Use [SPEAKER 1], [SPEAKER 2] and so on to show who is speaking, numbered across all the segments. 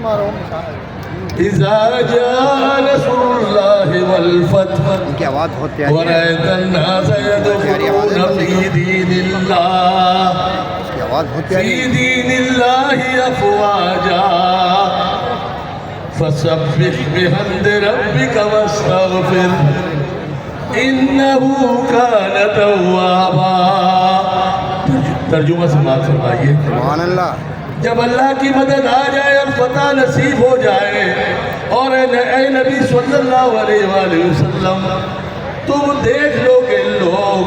[SPEAKER 1] इज़ा जा नस्रुल्लाहि वल फत्ह
[SPEAKER 2] इनकी आवाज़ बहुत प्यारी है,
[SPEAKER 1] वरअयतन नास यदखुलूना फी दीनिल्लाह
[SPEAKER 2] इसकी आवाज़ बहुत प्यारी
[SPEAKER 1] फी
[SPEAKER 2] है।
[SPEAKER 1] दीनिल्लाहि अफ़वाजा फसब्बिह बिहम्दि रब्बिका वस्तगफिर इन्नहू कान तव्वाबा। तर्जुमा समाप्त फरमाइए।
[SPEAKER 2] सुभान अल्लाह।
[SPEAKER 1] जब अल्लाह की मदद आ जाए और फतह नसीब हो जाए और ए नबी सल्लल्लाहु अलैहि वसल्लम तुम देख लो कि लोग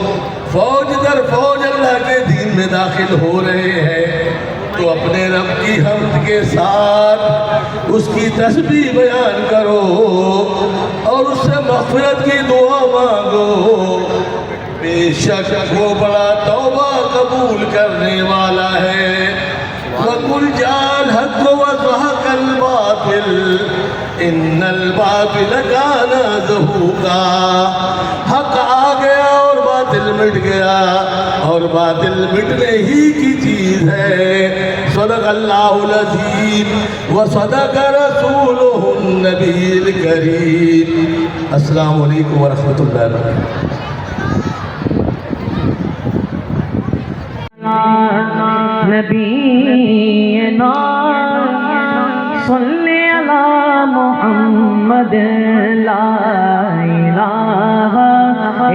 [SPEAKER 1] फौज दर फौज अल्लाह के दीन में दाखिल हो रहे हैं, तो अपने रब की हम्द के साथ उसकी तस्बीह बयान करो और उससे मग़फ़िरत की दुआ मांगो। बेशक वो बड़ा तौबा कबूल करने वाला है। वकुल जाल हक़ व ज़हक़ल बातिल इन्नल बातिल कान ज़हूक़ा। हक़ आ गया और बातिल मिट गया, और बातिल मिटने ही की चीज़ है। सदक़ल्लाहुल अज़ीम व सदक़ रसूलुहुन नबील करीम। अस्सलामु अलैकुम व रहमतुल्लाहि व बरकातुहू।
[SPEAKER 3] नबीना सल्ले अला मुहम्मद ला इलाहा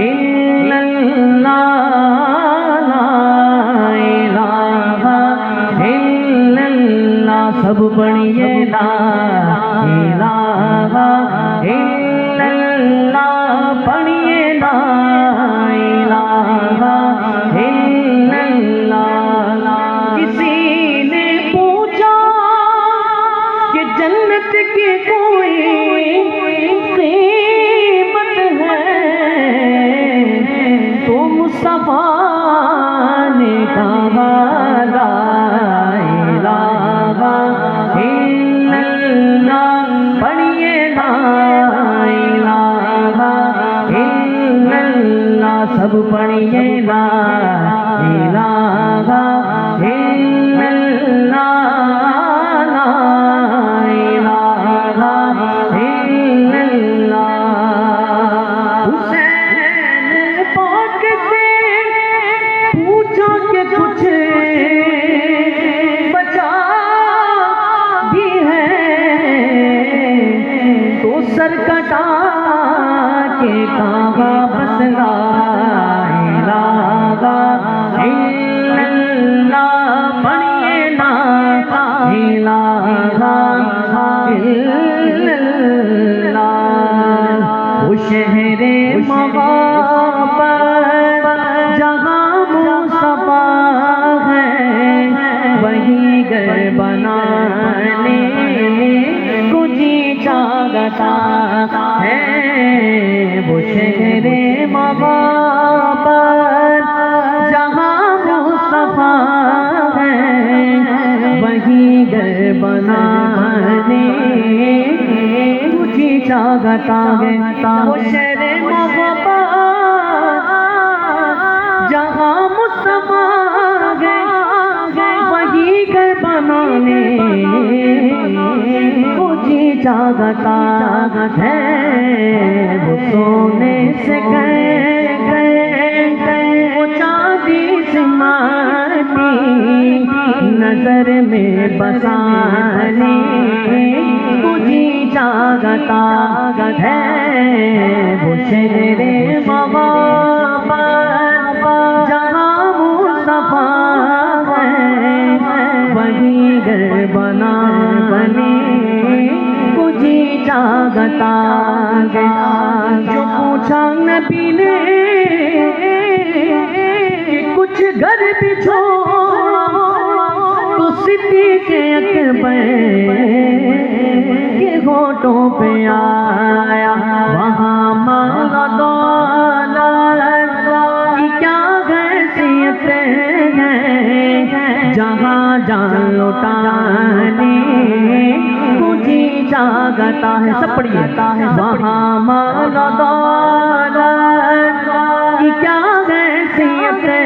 [SPEAKER 3] इल्लल्लाह ला इलाहा इल्लल्लाह। सब पढ़िए ला इलाहा इल्लल्लाह, पढ़िए ला इलाहा इल्लल्लाह। किसी ने पूछा कि जन्नत की कोई कीमत है, तो मुस्तफा ने कहा ला इलाहा इल्लल्लाह, पढ़िए ला इलाहा इल्लल्लाह। सब पढ़िए ला इलाहा इल्लल्लाह ला इलाहा इल्लल्लाह। हुसैन पाक से पूछा कि कुछ बचा भी है, तो सर कटा के कहा बस ला इलाहा इल्लल्लाह, पढ़िए ला इलाहा इल्लल्लाह। वो शहरे मवा पर जहाँ मुस्तफा है, वहीं घर बनाने को जी चाहता है। वो शहरे मवा पर जहाँ मुस्तफा है, वहीं घर बनाने तुझी चाहता है। वो शहरे मवा जहाँ मुस्तफा है, वहीं घर बनाने तुझी चाहता है। वो सोने से गए वो चांदी से माटी नजर में बसाने तुझी चाहता है। वो शहरे मवा पर जहाँ मुस्तफा है, वहीं घर बनाने तुझी चाहता है। जो पूछा नबी ने कि कुछ घर भी छोड़ा, तो सिद्दीक़ अकबर के होठों पे आया वहाँ मांगा दौलत की क्या हैसियत है, जहाँ जान लौटाने तुझी चाहता है। सब पढ़िए वहाँ मांगा दौलत की क्या हैसियत है,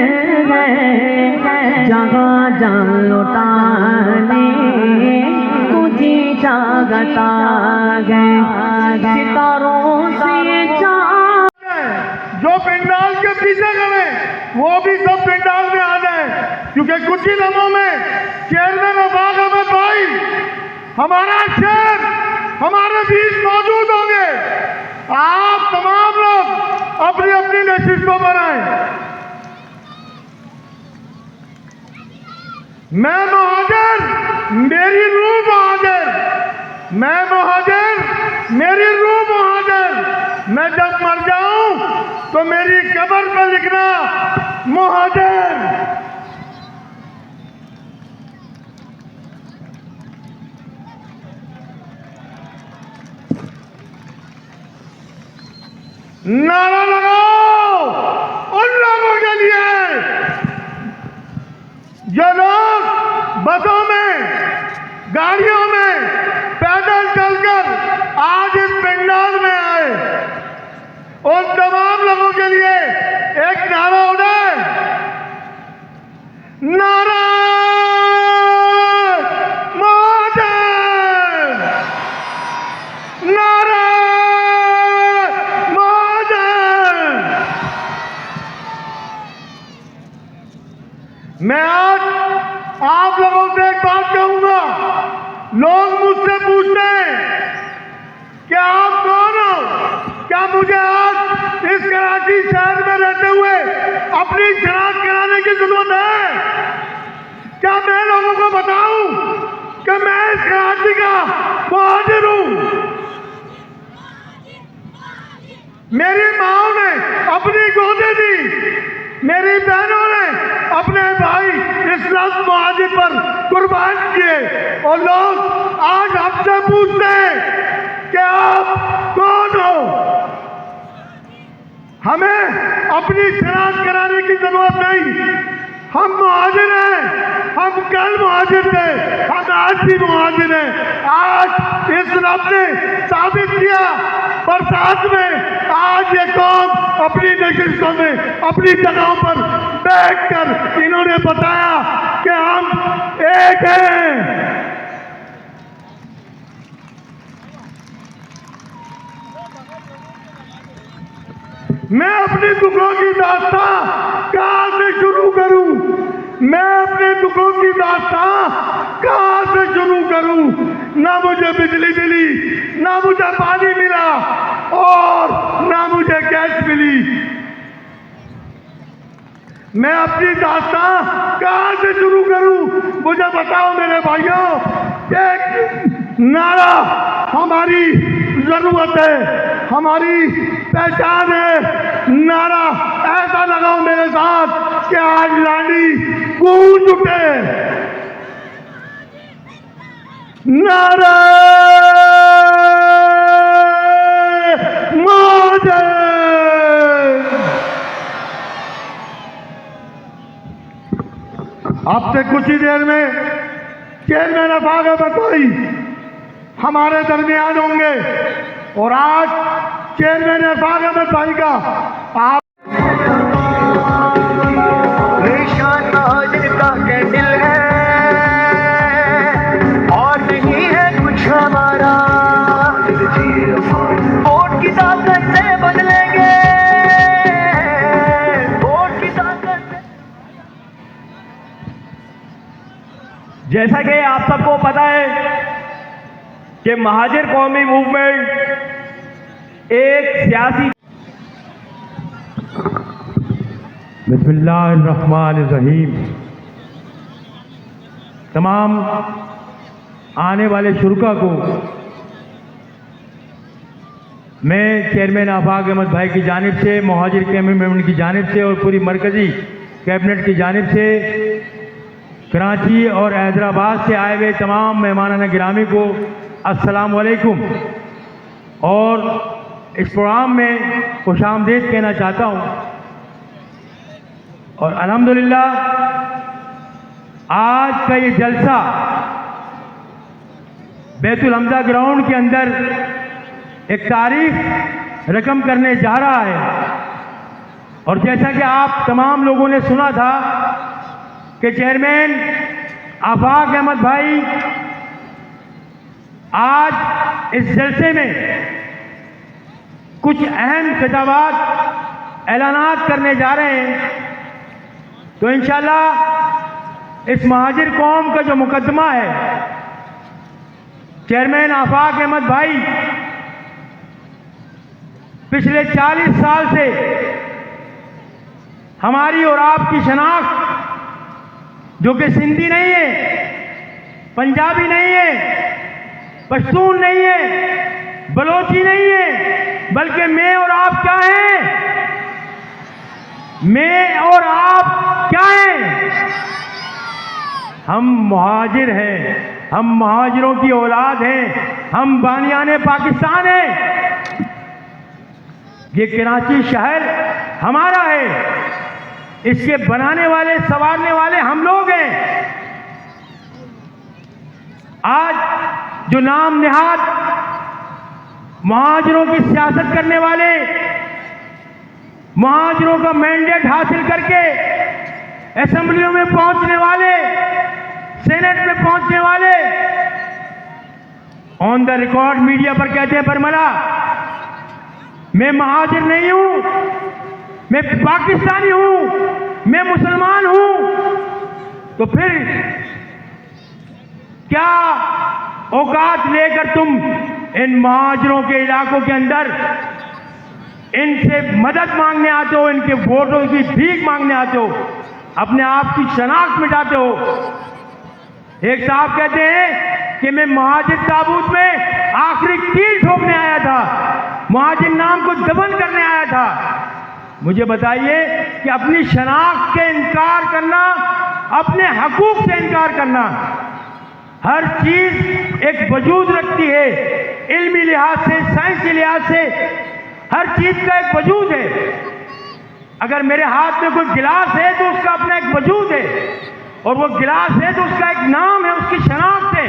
[SPEAKER 3] जहाँ जान लौटाने तुझी जगता है सितारों से चाँद।
[SPEAKER 4] जो पंडाल के पीछे खड़े वो भी सब पंडाल में आ जाए, क्योंकि कुछ ही दिनों में चेयरमैन अफाक अहमद भाई हमारा शेर हमारे बीच मौजूद होंगे। आप तमाम लोग अपनी अपनी नशिस्तों पर आए। मैं मुहाजिर मेरी रूह मुहाजिर, मैं मुहाजिर मेरी रूह मुहाजिर। मैं जब मर जाऊं तो मेरी कब्र पर लिखना मुहाजिर। नारा लगाओ उन लोगों के लिए जो लोग बसों में गाड़ियों में पैदल चलकर आज इस पंडाल में आए। उन तमाम लोगों के लिए एक नारा उठाए, नारा मुहाजिर, नारा मैं आज आप लोगों से एक बात कहूंगा। लोग मुझसे पूछते हैं कि आप कौन हो, क्या मुझे आज इस कराची शहर में रहते हुए अपनी शनाख्त कराने की जरूरत है? क्या मैं लोगों को बताऊं कि मैं इस कराची का मुहाजिर हूं? मेरी माओ ने अपनी गोदी दी, मेरी बहनों ने अपने भाई इस लफ्ज़ मुहाजिर पर कुर्बान किए, और लोग आज हमसे पूछते हैं कि आप कौन हो? हमें अपनी शनाख्त कराने की जरूरत नहीं। हम मुहाजिर हैं, हम कल मुहाजिर थे, हम आज भी मुहाजिर हैं। आज इस रब ने साबित किया बरसात में, आज ये कौम अपनी नशिस्तों में अपनी जगहों पर बैठकर इन्होंने बताया कि हम एक हैं। मैं अपनी दुखों की दास्तां कहाँ से शुरू करूं? मैं अपने दुखों की दास्तां कहाँ से शुरू करूं? ना मुझे बिजली मिली, ना मुझे पानी मिला, और ना मुझे गैस मिली। मैं अपनी दास्तां कहाँ से शुरू करूं? मुझे बताओ मेरे भाइयों। एक नारा हमारी जरूरत है, हमारी पहचान है। नारा ऐसा लगाओ मेरे साथ कि आज लाडी गूंज उठे। नारा मुहाजिर। अब से कुछ ही देर में चेयरमैन अफाक अहमद भाई हमारे दरमियान होंगे, और आज चेयरमैन अफाक अहमद भाई का आप
[SPEAKER 5] का कैंडल है और नहीं है कुछ हमारा। वोट की ताकत से बदलेंगे, वोट की ताकत से।
[SPEAKER 4] जैसा कि आप सबको पता है कि महाजिर कौमी मूवमेंट एक सियासी। बिस्मिल्लाहिर्रहमानिर्रहीम। तमाम आने वाले शुरका को मैं चेयरमैन अफाक अहमद भाई की जानिब से, महाजिर कौमी मूवमेंट की जानिब से और पूरी मरकज़ी कैबिनेट की जानिब से कराची और हैदराबाद से आए हुए तमाम मेहमानान गिरामी को अस्सलाम वालेकुम, और इस प्रोग्राम में खुशामदीद कहना चाहता हूँ। और अल्हम्दुलिल्लाह आज का ये जलसा बैतुल हम्जा ग्राउंड के अंदर एक तारीख रकम करने जा रहा है। और जैसा कि आप तमाम लोगों ने सुना था कि चेयरमैन अफाक अहमद भाई आज इस जलसे में कुछ अहम खिताबात ऐलानात करने जा रहे हैं, तो इंशाल्लाह इस महाजिर कौम का जो मुकदमा है, चेयरमैन आफाक अहमद भाई पिछले 40 साल से हमारी और आपकी शनाख्त, जो कि सिंधी नहीं है, पंजाबी नहीं है, पश्तून नहीं है, बलोची नहीं है, बल्कि मैं और आप क्या हैं? मैं और आप क्या हैं? हम मुहाजिर हैं, हम मुहाजिरों की औलाद हैं, हम बानियाने पाकिस्तान हैं। ये कराची शहर हमारा है, इसके बनाने वाले, संवारने वाले हम लोग हैं। आज जो नाम निहाद मुहाजिरों की सियासत करने वाले, मुहाजिरों का मैंडेट हासिल करके असेंबलियों में पहुंचने वाले, सेनेट में पहुंचने वाले, ऑन द रिकॉर्ड मीडिया पर कहते हैं बरमला मैं महाजिर नहीं हूं, मैं पाकिस्तानी हूं, मैं मुसलमान हूं। तो फिर क्या औकात लेकर तुम इन महाजिरों के इलाकों के अंदर इनसे मदद मांगने आते हो, इनके वोटों की भीख मांगने आते हो, अपने आप की शनाख्त मिटाते हो? एक साहब कहते हैं कि मैं महाजिर ताबूत में आखिरी कील ठोकने आया था, महाजिर नाम को दफन करने आया था। मुझे बताइए कि अपनी शनाख्त से इनकार करना, अपने हकूक से इनकार करना, हर चीज एक वजूद रखती है, इल्मी लिहाज से, साइंसी लिहाज से हर चीज का एक वजूद है। अगर मेरे हाथ में कोई गिलास है तो उसका अपना एक वजूद है, और वो गिलास है तो उसका एक नाम है, उसकी शनाख्त है,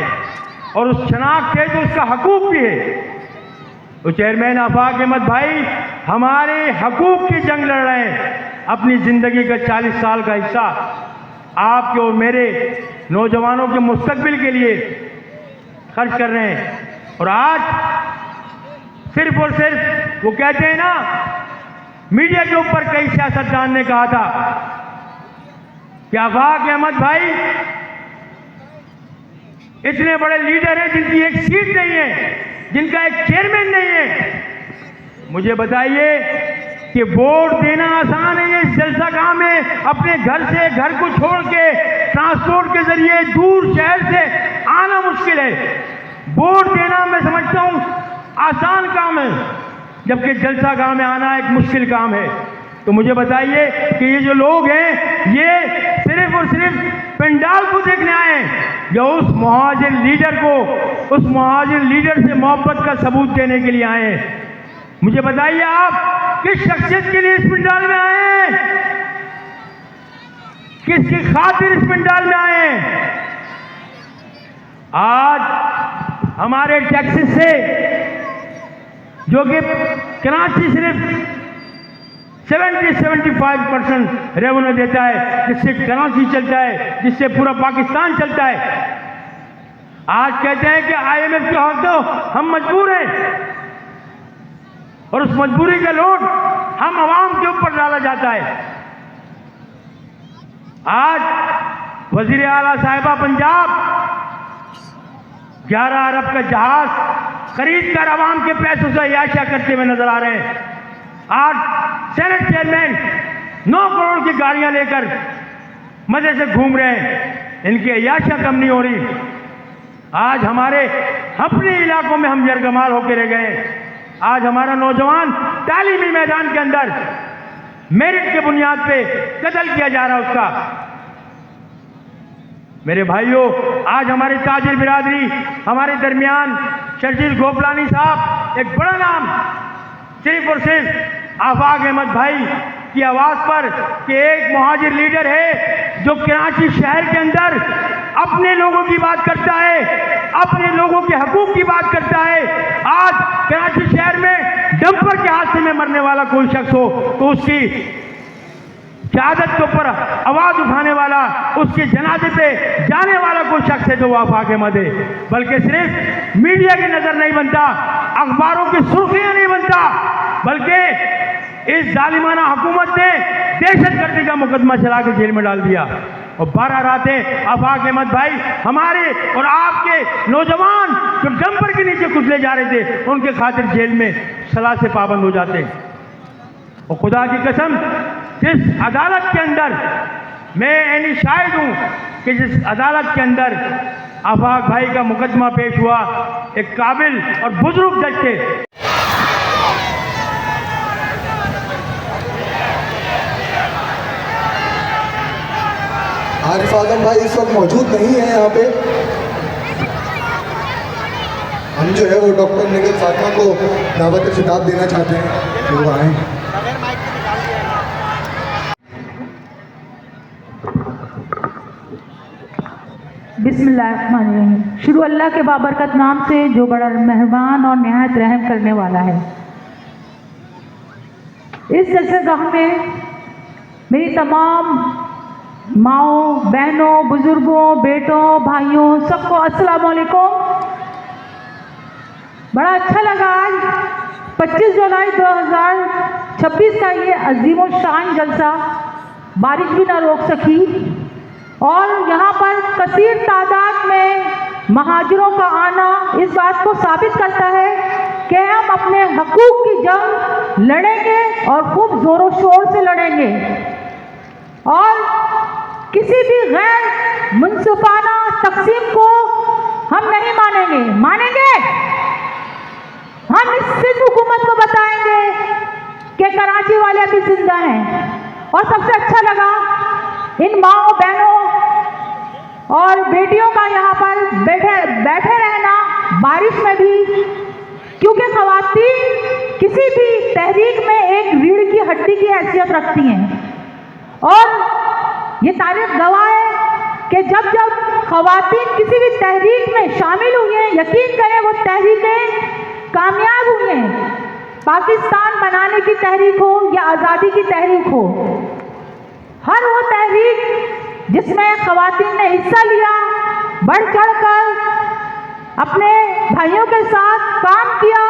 [SPEAKER 4] और उस शनाख्त है तो उसका हकूक भी है। तो चेयरमैन आफाक अहमद भाई हमारे हकूक की जंग लड़ रहे हैं, अपनी जिंदगी का 40 साल का हिस्सा आपके और मेरे नौजवानों के मुस्तकबिल के लिए खर्च कर रहे हैं। और आज सिर्फ और सिर्फ वो कहते हैं ना, मीडिया के ऊपर कई सियासतदान ने कहा था कि आफाक अहमद भाई इतने बड़े लीडर हैं जिनकी एक सीट नहीं है, जिनका एक चेयरमैन नहीं है। मुझे बताइए कि वोट देना आसान है, ये जलसा काम है, अपने घर से, घर को छोड़ के ट्रांसपोर्ट के जरिए दूर शहर से आना मुश्किल है। वोट देना मैं समझता हूं आसान काम है, जबकि जलसा गांव में आना एक मुश्किल काम है। तो मुझे बताइए कि ये जो लोग हैं, ये सिर्फ और सिर्फ पंडाल को देखने आए हैं या उस मुहाजिर लीडर को, उस मुहाजिर लीडर से मोहब्बत का सबूत देने के लिए आए हैं? मुझे बताइए आप किस शख्सियत के लिए इस पंडाल में आए हैं, किसकी खातिर इस पंडाल में आए हैं? आज हमारे टैक्सेस से, जो कि कराची सिर्फ 70-75% रेवेन्यू देता है, जिससे कराची चलता है, जिससे पूरा पाकिस्तान चलता है, आज कहते हैं कि IMF के हाथों हम मजबूर हैं, और उस मजबूरी का लोड हम आवाम के ऊपर डाला जाता है। आज वजीर आला साहिबा पंजाब 11 अरब का जहाज खरीद कर आवाम के पैसों से अयाशा करते हुए नजर आ रहे हैं। आज सेनेट चेयरमैन 9 करोड़ की गाड़ियां लेकर मजे से घूम रहे हैं, इनकी अयाशा कम नहीं हो रही। आज हमारे अपने इलाकों में हम यरगमाल होकर रह गए। आज हमारा नौजवान तालीमी मैदान के अंदर मेरिट के बुनियाद पे कत्ल किया जा रहा है उसका। मेरे भाइयों, आज हमारी ताजिर बिरादरी, हमारे दरमियान शर्जील गोपलानी साहब, एक बड़ा नाम सिर्फ और सिर्फ आफाक अहमद भाई की आवाज पर, कि एक मुहाजिर लीडर है जो कराची शहर के अंदर अपने लोगों की बात करता है, अपने लोगों के हकूक की बात करता है। आज कराची शहर में डंपर के हादसे में मरने वाला कोई शख्स हो तो उसकी क़यादत के ऊपर आवाज़ उठाने वाला, उसके जनाजे पे जाने वाला कोई शख्स है जो वफाक अहमद है। बल्कि सिर्फ मीडिया की नज़र नहीं बनता, अखबारों की सुर्खियाँ नहीं बनता, बल्कि इस जालिमाना हुकूमत ने दहशतगर्दी का मुकदमा चला के जेल में डाल दिया। और 12 रातें आफाक अहमद भाई हमारे और आपके नौजवान जो डंपर के नीचे कुचले जा रहे थे, उनके खातिर जेल में सलाह से पाबंद हो जाते हैं। और खुदा की कसम, जिस अदालत के अंदर मैं यानी शाहिद हूँ कि जिस अदालत के अंदर आफाक भाई का मुकदमा पेश हुआ, एक काबिल और बुजुर्ग जज थे।
[SPEAKER 6] आरिफ आजम भाई इस वक्त मौजूद नहीं है यहाँ पे। हम जो है वो डॉक्टर निगल फातिमा को दावत खिताब देना चाहते हैं कि वो आएँ।
[SPEAKER 3] बिस्मिल्लाहिर्रहमानिर्रहीम। शुरू अल्लाह के बाबरकत नाम से जो बड़ा मेहरबान और नहायत रहम करने वाला है। इस जलसेगाह में मेरी तमाम माओं, बहनों, बुजुर्गों, बेटों, भाइयों, सबको अस्सलाम वालेकुम। बड़ा अच्छा लगा आज 25 जुलाई 2026 का ये अजीम और शान जलसा, बारिश भी ना रोक सकी और यहाँ पर कसीर तादाद में महाजिरों का आना इस बात को साबित करता है कि हम अपने हकूक़ की जंग लड़ेंगे और खूब ज़ोरों शोर से लड़ेंगे और किसी भी गैर मुनसिफाना तकसीम को हम नहीं मानेंगे। हम इस सिंध हुकूमत को बताएंगे कि कराची वाले अभी जिंदा हैं। और सबसे अच्छा लगा इन माओ, बहनों और बेटियों का यहाँ पर बैठे रहना बारिश में भी, क्योंकि ख़वातीन किसी भी तहरीक में एक रीढ़ की हड्डी की हैसियत रखती हैं और ये तारीख गवाह है कि जब जब ख़वातीन किसी भी तहरीक में शामिल हुई हैं, यकीन करें वो तहरीकें कामयाब हुई हैं। पाकिस्तान बनाने की तहरीक हो या आज़ादी की तहरीक हो, हर वो तहरीक जिसमें ख़वातीन ने हिस्सा लिया, बढ़ चढ़ कर अपने भाइयों के साथ काम किया,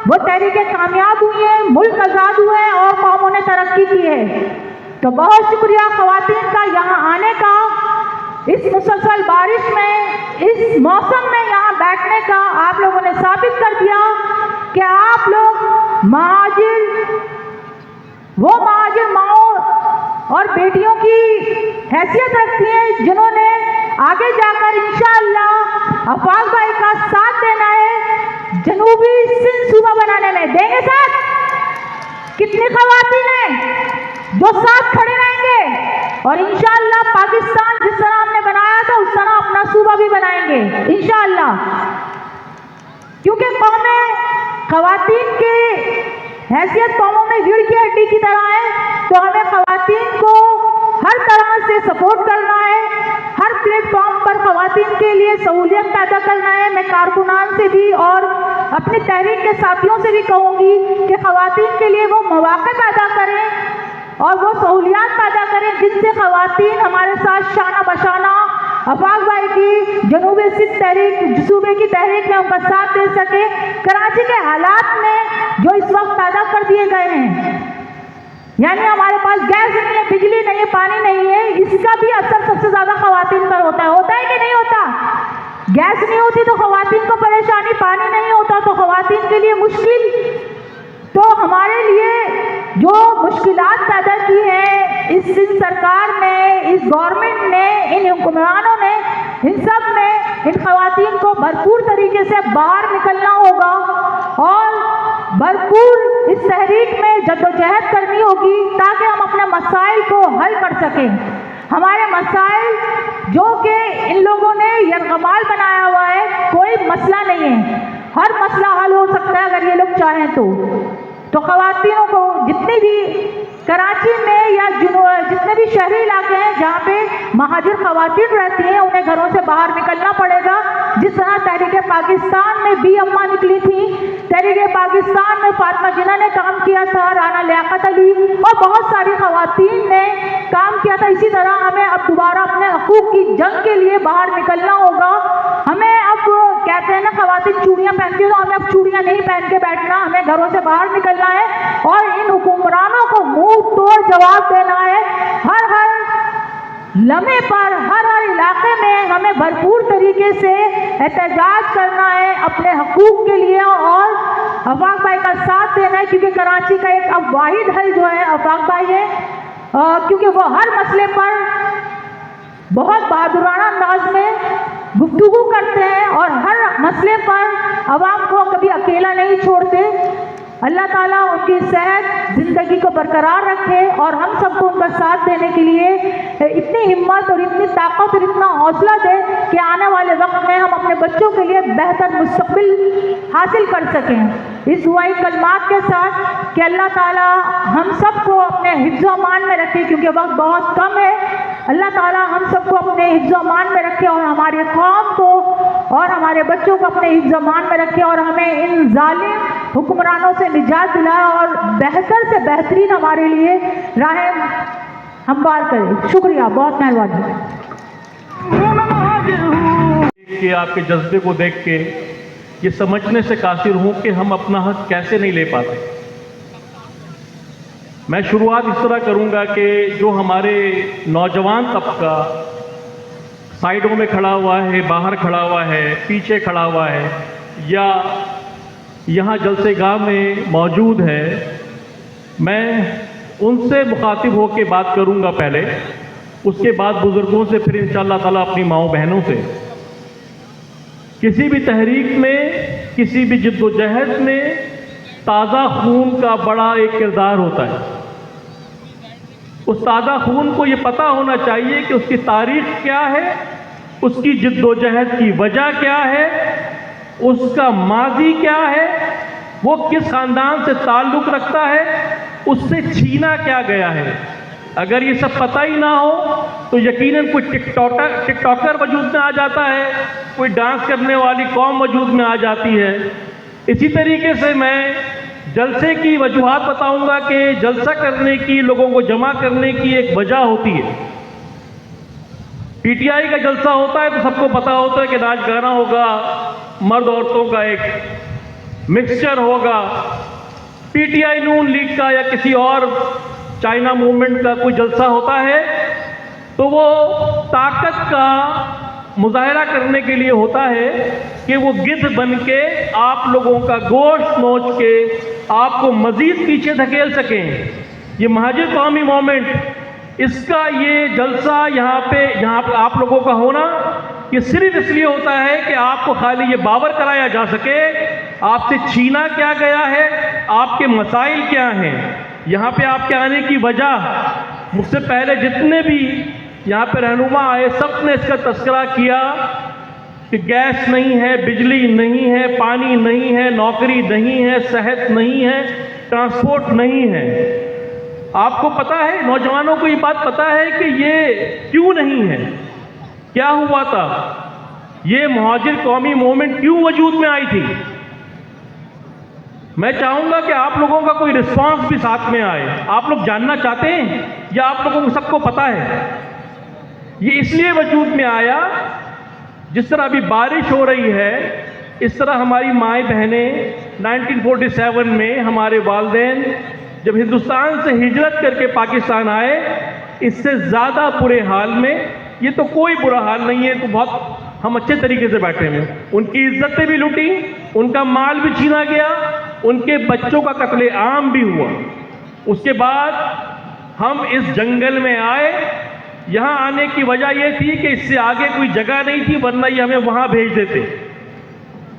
[SPEAKER 3] वो तहरीकें कामयाब हुई हैं, मुल्क आज़ाद हुए हैं और कौमों ने तरक्की की है। तो बहुत शुक्रिया ख़वातीन का यहाँ आने का, इस मुसलसल बारिश में, इस मौसम में यहाँ बैठने का। आप लोगों ने साबित कर दिया कि आप लोग महाजिर, वो महाजिर माओं और बेटियों की हैसियत रखती हैं जिन्होंने आगे जाकर इंशाअल्लाह आफाक भाई का साथ देना है जनूबी सिंध सूबा बनाने में। देंगे साथ? कितनी ख़वातीन हैं जो साथ खड़े रहेंगे और इंशाअल्लाह पाकिस्तान जिस तरह हमने बनाया था उस तरह अपना सूबा भी बनाएंगे इंशाअल्लाह। क्योंकि कौमें ख़वातीन की हैसियत कौमों में रीढ़ की हड्डी की तरह है, तो हमें ख़वातीन को हर तरह से सपोर्ट करना है, हर प्लेटफॉर्म पर ख़वातीन के लिए सहूलियत पैदा करना है। मैं कारकुनान से भी और अपनी तहरीक के साथियों से भी कहूँगी कि ख़वातीन के लिए वो मौक़े पैदा करें और वो सहूलियात पैदा करें जिनसे ख़वातीन हमारे साथ शाना बशाना आफाक भाई की जनूबी सिंध तहरीक, सूबे की तहरीक में उनका साथ दे सके। कराची के हालात में जो इस वक्त पैदा कर दिए गए हैं, यानी हमारे पास गैस नहीं है, बिजली नहीं है, पानी नहीं है, इसका भी असर सबसे ज़्यादा ख़वातीन पर होता है कि नहीं होता? गैस नहीं होती तो ख़वातीन को परेशानी, पानी नहीं होता तो ख़वातीन के लिए मुश्किल। तो हमारे लिए जो मुश्किलात पैदा की हैं इस सिंध सरकार ने, इस गवर्नमेंट ने, इन हुक्मरानों ने, इन सब ने इन ख़वातीन को भरपूर तरीके से बाहर निकलना होगा और भरपूर इस तहरीक में जद्दोजहद करनी होगी ताकि हम अपने मसाइल को हल कर सकें। हमारे मसाइल जो कि इन लोगों ने यरगमाल बनाया हुआ है, कोई मसला नहीं है, हर मसला हल हो सकता है अगर ये लोग चाहें तो ख़वातीनों को जितनी भी कराची में या जितने भी शहरी इलाके हैं जहाँ पे महाजिर ख़वातीन रहती हैं, उन्हें घरों से बाहर निकलना पड़ेगा। जिस तरह तहरीक पाकिस्तान में बी अम्मा निकली थी, तहरीक पाकिस्तान में फातिमा जिन्ना ने काम किया था, राना लियाकत अली और बहुत सारी खवातीन ने काम किया था, इसी तरह हमें अब दोबारा अपने हकूक़ की जंग के लिए बाहर निकलना होगा। हमें अब कहते हैं ना खवातीन चूड़ियाँ पहनती हैं, तो हमें अब चूड़ियाँ नहीं पहन के बैठना, हमें घरों से बाहर निकलना है और इन हुक्मरानों को मुंह तोड़ जवाब देना है। हर लम्हे पर हर इलाके में हमें भरपूर तरीके से एहतजाज करना है अपने हकूक़ के लिए और आफाक भाई का साथ देना है, क्योंकि कराची का एक अब वाहिद हल जो है आफाक भाई है, क्योंकि वो हर मसले पर बहुत बहादुराना अंदाज में गुफ्तगू करते हैं और हर मसले पर अवाम को कभी अकेला नहीं छोड़ते। अल्लाह ताला उनकी सेहत ज़िंदगी को बरकरार रखे और हम सबको उनका साथ देने के लिए इतनी हिम्मत और इतनी ताकत और इतना हौसला दे कि आने वाले वक्त में हम अपने बच्चों के लिए बेहतर मुस्तक़बिल हासिल कर सकें। इस दुआई कलमात के साथ कि अल्लाह ताला हम सबको अपने हिफ्ज़ व अमान में रखे, क्योंकि वक्त बहुत कम है। अल्लाह ताला हम सबको अपने हिफ्ज़ व अमान में रखे और हमारे कौम को और हमारे बच्चों को अपने हिफ्ज़ व अमान में रखे और हमें इन जालिम हुक्मरानों से निजात दिलाए और बेहतर से बेहतरीन हमारे लिए राहें हमवार करे। शुक्रिया, बहुत मेहरबानी।
[SPEAKER 7] कि आपके जज्बे को देख के ये समझने से कासिर हूं कि हम अपना हक कैसे नहीं ले पाते। मैं शुरुआत इस तरह करूंगा कि जो हमारे नौजवान तबका साइडों में खड़ा हुआ है, बाहर खड़ा हुआ है, पीछे खड़ा हुआ है या यहाँ जलसेगाह में मौजूद है, मैं उनसे मुखातिब होकर बात करूंगा पहले, उसके बाद बुज़ुर्गों से, फिर इंशाअल्लाह ताला अपनी माओ बहनों से। किसी भी तहरीक में, किसी भी जिद्दोजहद में ताज़ा खून का बड़ा एक किरदार होता है। उस ताज़ा खून को ये पता होना चाहिए कि उसकी तारीख़ क्या है, उसकी जिद्दोजहद की वजह क्या है, उसका माजी क्या है, वो किस ख़ानदान से ताल्लुक़ रखता है, उससे छीना क्या गया है। अगर ये सब पता ही ना हो तो यकीनन कोई टिकटॉकर वजूद में आ जाता है, कोई डांस करने वाली कौम वजूद में आ जाती है। इसी तरीके से मैं जलसे की वजूहात बताऊंगा कि जलसा करने की, लोगों को जमा करने की एक वजह होती है। पीटीआई का जलसा होता है तो सबको पता होता है कि नाच गाना होगा, मर्द औरतों का एक मिक्सचर होगा। पीटीआई नून लीग का या किसी और चाइना मूवमेंट का कोई जलसा होता है तो वो ताकत का मुजाहरा करने के लिए होता है कि वो गिद्ध बन के आप लोगों का गोश्त नोच के आपको मजीद पीछे धकेल सकें। ये महाजिर कौमी मूवमेंट, इसका ये जलसा यहाँ पे आप लोगों का होना ये सिर्फ इसलिए होता है कि आपको खाली ये बावर कराया जा सके आपसे छीना क्या गया है, आपके मसाइल क्या हैं। यहाँ पे आपके आने की वजह, मुझसे पहले जितने भी यहाँ पे रहनुमा आए सब ने इसका तस्करा किया कि गैस नहीं है, बिजली नहीं है, पानी नहीं है, नौकरी नहीं है, सेहत नहीं है, ट्रांसपोर्ट नहीं है। आपको पता है, नौजवानों को ये बात पता है कि ये क्यों नहीं है, क्या हुआ था, ये महाजिर कौमी मूवमेंट क्यों वजूद में आई थी। मैं चाहूंगा कि आप लोगों का कोई रिस्पांस भी साथ में आए। आप लोग जानना चाहते हैं या आप लोगों को सबको पता है? ये इसलिए वजूद में आया, जिस तरह अभी बारिश हो रही है, इस तरह हमारी माएँ बहनें 1947 में हमारे वालिदैन जब हिंदुस्तान से हिजरत करके पाकिस्तान आए, इससे ज़्यादा बुरे हाल में, ये तो कोई बुरा हाल नहीं है, तो बहुत हम अच्छे तरीके से बैठे हैं। उनकी इज्जतें भी लूटी, उनका माल भी छीना गया, उनके बच्चों का कत्ले आम भी हुआ। उसके बाद हम इस जंगल में आए। यहाँ आने की वजह यह थी कि इससे आगे कोई जगह नहीं थी, वरना ये हमें वहाँ भेज देते।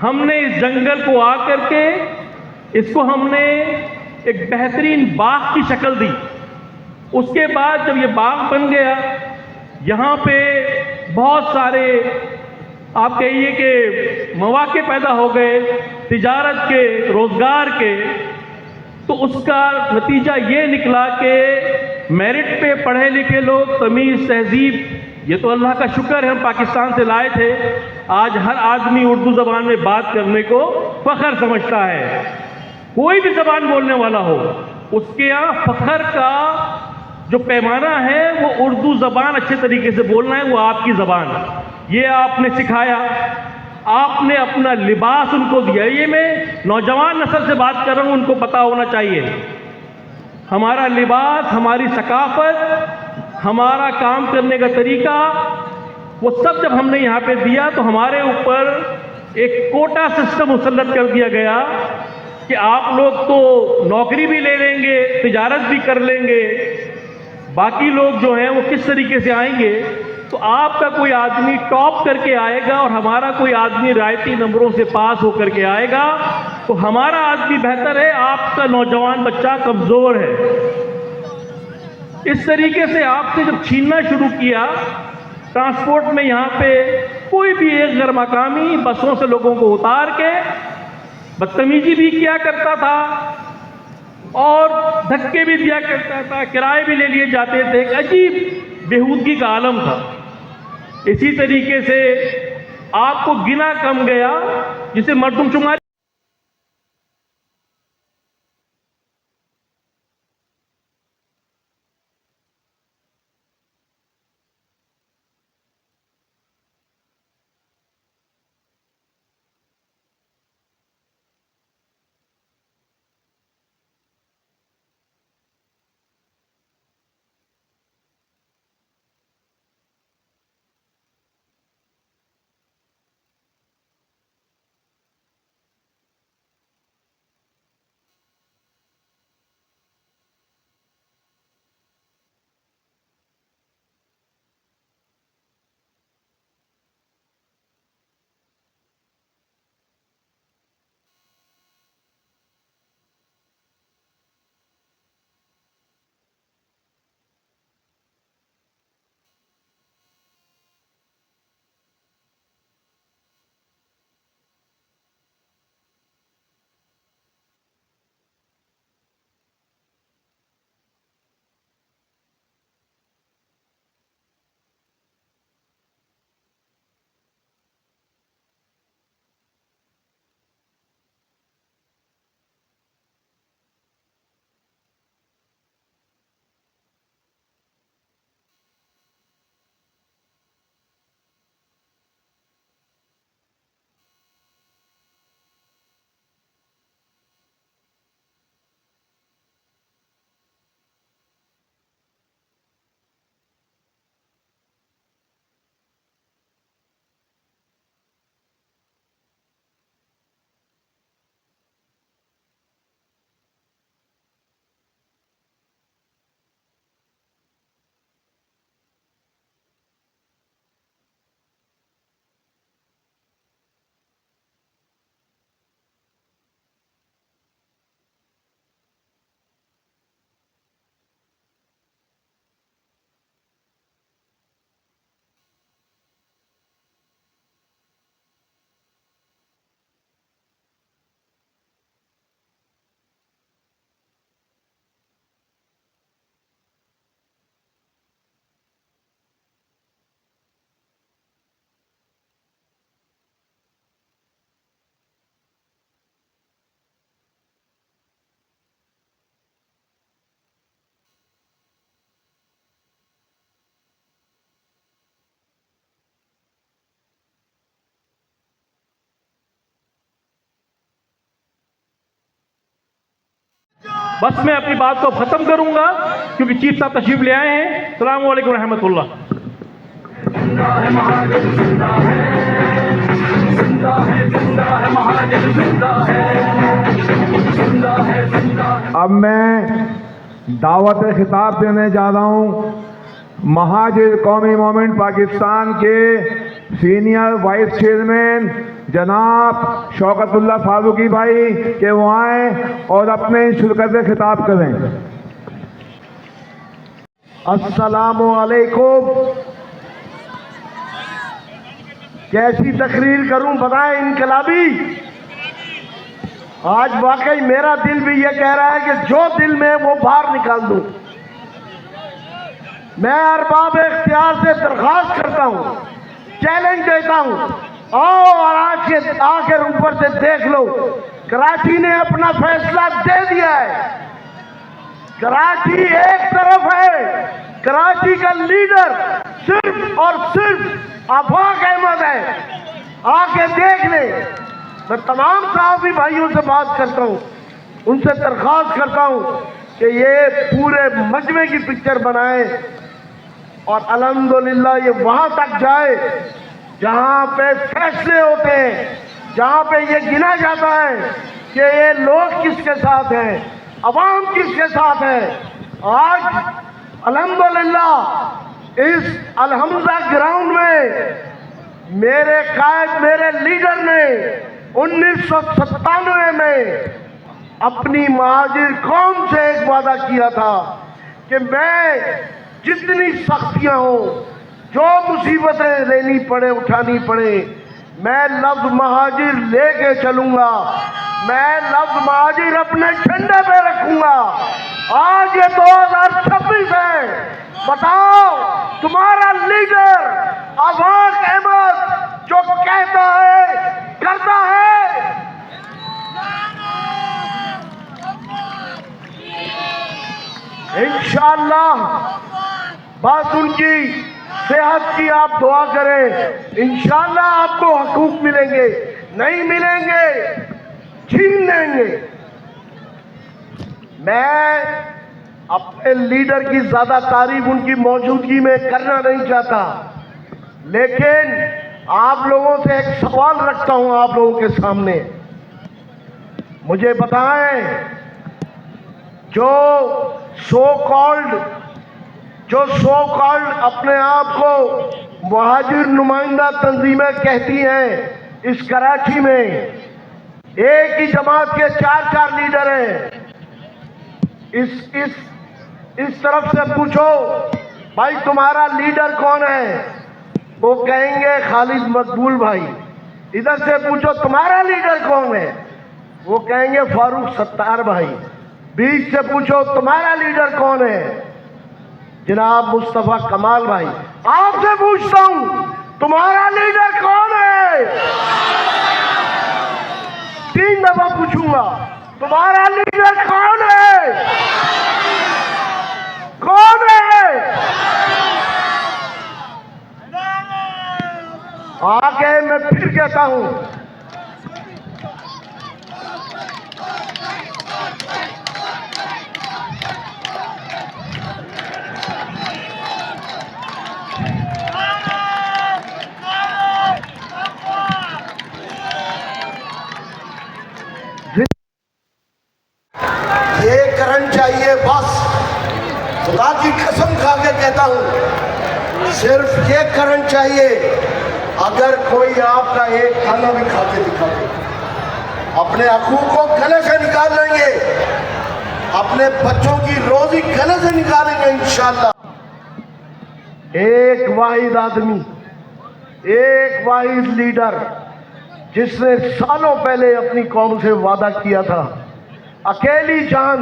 [SPEAKER 7] हमने इस जंगल को आकर के इसको हमने एक बेहतरीन बाग की शक्ल दी। उसके बाद जब ये बाग बन गया, यहाँ पे बहुत सारे आप कहिए कि मौके पैदा हो गए तिजारत के, रोज़गार के, तो उसका नतीजा ये निकला कि मेरिट पे पढ़े लिखे लोग, तमीज़, तहजीब, ये तो अल्लाह का शुक्र है हम पाकिस्तान से लाए थे। आज हर आदमी उर्दू ज़बान में बात करने को फ़ख्र समझता है। कोई भी ज़बान बोलने वाला हो, उसके यहाँ फ़ख्र का जो पैमाना है वो उर्दू ज़बान अच्छे तरीके से बोलना है, वो आपकी ज़बान, ये आपने सिखाया, आपने अपना लिबास उनको दिया। ये मैं नौजवान नस्ल से बात कर रहा हूँ, उनको पता होना चाहिए हमारा लिबास, हमारी सकाफत, हमारा काम करने का तरीका, वो सब जब हमने यहाँ पे दिया तो हमारे ऊपर एक कोटा सिस्टम मुसल्लत कर दिया गया कि आप लोग तो नौकरी भी ले लेंगे, तिजारत भी कर लेंगे, बाकी लोग जो हैं वो किस तरीके से आएंगे। तो आपका कोई आदमी टॉप करके आएगा और हमारा कोई आदमी रायती नंबरों से पास होकर के आएगा, तो हमारा आदमी बेहतर है, आपका नौजवान बच्चा कमज़ोर है। इस तरीके से आपसे जब छीनना शुरू किया, ट्रांसपोर्ट में यहाँ पे कोई भी एक गैर मकामी बसों से लोगों को उतार के बदतमीजी भी किया करता था और धक्के भी दिया करता था, किराए भी ले लिए जाते थे, एक अजीब बेहूदगी का आलम था। इसी तरीके से आपको गिना कम गया, जिसे मर्दमशुमारी बस मैं अपनी बात को ख़त्म करूंगा क्योंकि चीफ साहब तशरीफ ले आए हैं। अस्सलाम वालेकुम रहमतुल्लाह।
[SPEAKER 4] अब मैं दावत खिताब देने जा रहा हूँ महाजिर कौमी मूवमेंट पाकिस्तान के सीनियर वाइस चेयरमैन जनाब शौकतुल्लाह फारूकी भाई के वो आए और अपने शिरकत से खिताब करें। अस्सलामु अलैकुम। कैसी तकरीर करूं बताएं इनकलाबी। आज वाकई मेरा दिल भी ये कह रहा है कि जो दिल में वो बाहर निकाल दूं। मैं अरबाब इख्तियार से दरख्वास्त करता हूं, चैलेंज देता हूं, आओ और आकर ऊपर से देख लो। कराची ने अपना फैसला दे दिया है। कराची एक तरफ है, कराची का लीडर सिर्फ और सिर्फ आफाक अहमद है। आके देख ले। मैं तमाम सहाफ़ी भाइयों से बात करता हूँ, उनसे दरख्वास्त करता हूँ कि ये पूरे मजमे की पिक्चर बनाए और अल्हम्दुलिल्लाह ये वहाँ तक जाए जहाँ पे फैसले होते हैं, जहाँ पे ये गिना जाता है कि ये लोग किसके साथ हैं, अवाम किसके साथ है। आज अल्हम्दुलिल्लाह इस अलहमजा ग्राउंड में मेरे कायद, मेरे लीडर ने 1997 में अपनी महाजिर कौम से एक वादा किया था कि मैं जितनी सख्तियां हो, जो मुसीबतें लेनी पड़े, उठानी पड़े, मैं लफ्ज महाजिर लेके चलूंगा, मैं लफ्ज महाजिर अपने झंडे पे रखूंगा। आज ये 2026 है, बताओ तुम्हारा लीडर आफाक अहमद जो कहता है करता है। इंशाअल्लाह बस उनकी सेहत की आप दुआ करें, इंशाअल्लाह आपको हकूक मिलेंगे, नहीं मिलेंगे छीन लेंगे। मैं अपने लीडर की ज्यादा तारीफ उनकी मौजूदगी में करना नहीं चाहता, लेकिन आप लोगों से एक सवाल रखता हूं आप लोगों के सामने। मुझे बताएं, जो सो कॉल्ड अपने आप को मुहाजिर नुमाइंदा तंजीमें कहती हैं, इस कराची में एक ही जमात के 4 लीडर हैं। इस तरफ से पूछो भाई तुम्हारा लीडर कौन है, वो कहेंगे खालिद मकबूल भाई। इधर से पूछो तुम्हारा लीडर कौन है, वो कहेंगे फारूक सत्तार भाई। बीच से पूछो तुम्हारा लीडर कौन है, जनाब मुस्तफा कमाल भाई। आपसे पूछता हूं तुम्हारा लीडर कौन है, 3 दफा पूछूंगा, तुम्हारा लीडर कौन है, कौन है। आगे मैं फिर कहता हूं, ये करंट चाहिए बस। खुदा की कसम खा के कहता हूं, सिर्फ ये करंट चाहिए। अगर कोई आपका एक खाना भी खा के दिखा दे, अपने हकूक को गले से निकाल लेंगे, अपने बच्चों की रोजी गले से निकालेंगे इंशाअल्लाह। एक वाहिद आदमी, एक वाहिद लीडर जिसने सालों पहले अपनी कौम से वादा किया था, अकेली जान,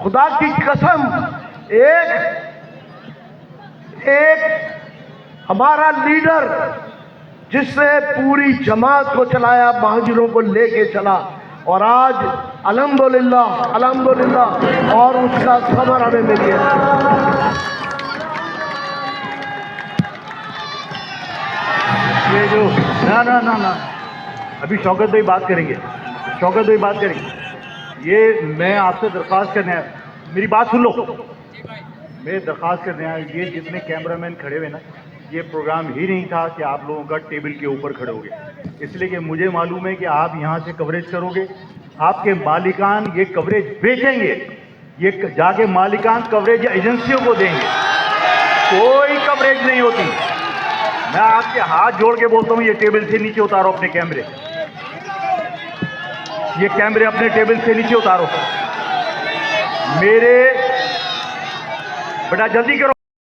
[SPEAKER 4] खुदा की कसम, एक हमारा लीडर जिसने पूरी जमात को चलाया, महाजिरों को लेके चला, और आज अल्हम्दुलिल्लाह और उसका खबर हमें मिल गया।
[SPEAKER 8] ये जो ना अभी शौकत भाई बात करेंगे, शौकत भाई बात करेंगे। ये मैं आपसे दरख्वास्त करने आया, मेरी बात सुन लो, मैं दरख्वास्त करने आया, ये जितने कैमरामैन खड़े हुए ना, ये प्रोग्राम ही नहीं था कि आप लोगों का टेबल के ऊपर खड़े होगे, इसलिए कि मुझे मालूम है कि आप यहाँ से कवरेज करोगे, आपके मालिकान ये कवरेज बेचेंगे, ये जाके मालिकान कवरेज एजेंसियों को देंगे, कोई कवरेज नहीं होती। मैं आपके हाथ जोड़ के बोलता हूँ, ये टेबल से नीचे उतारो अपने कैमरे, ये कैमरे अपने टेबल से नीचे उतारो। मेरे बेटा जल्दी करो।